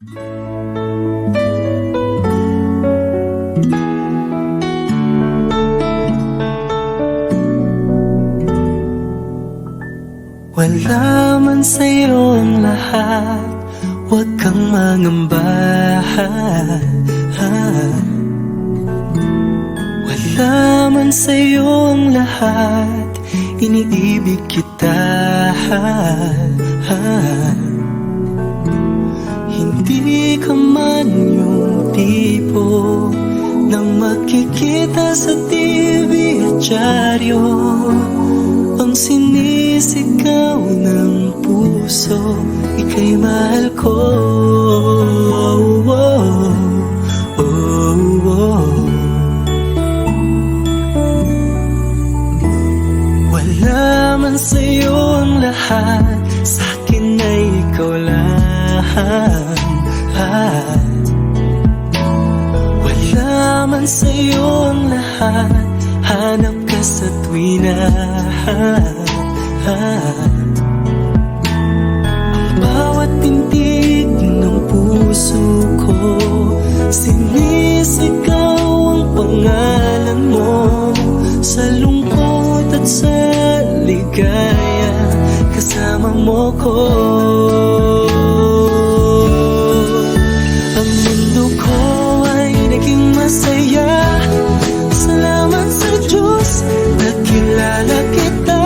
Wala man sa'yo ang lahat, huwag kang mangamba. Wala man sa'yo ang lahat, iniibig kita. Hindi ka man yung tipo nang makikita sa TV at dyaryo, ang sinisigaw ng puso, ika'y mahal ko. Wala man sa'yo ang lahat, sa'kin ay ikaw lang. Wala man sa'yo ang lahat, hanap ka sa tuwina. Ang bawat tintig ng puso ko, sinisigaw ang pangalan mo. Sa lungkot at sa ligaya, kasama mo ko. Ang mundo ko ay naging masaya, salamat sa Diyos, nakilala kita.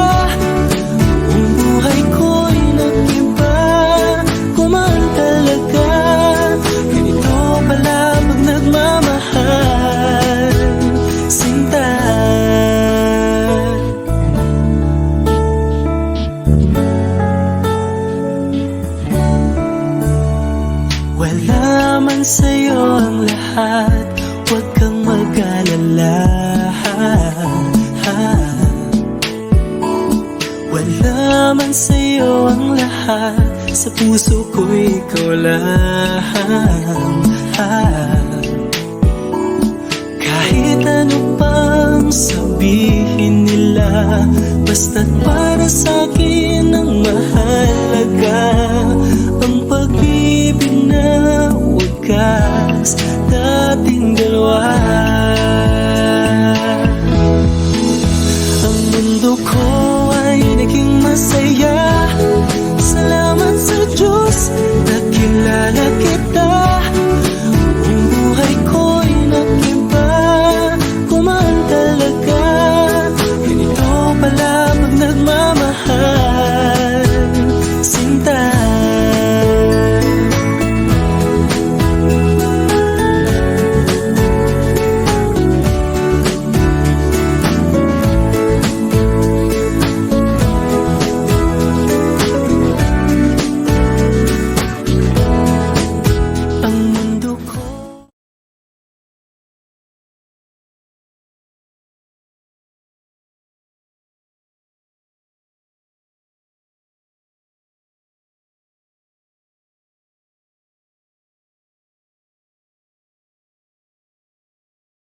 Ang buhay ko'y nag-iba, kumaan talaga. Ganito pala pag nagmamahal, sinta. Wala man sa'yo ang lahat, huwag kang mag-alala. Wala man sa'yo ang lahat, sa puso ko ikaw lang. Kahit ano pang sabihin nila, basta't para sa'kin ang mahalaga, ang pag-ibig na wagas, dating dalawa. Ang mundo ko ay naging masaya, salamat sa Diyos, nakilala kita.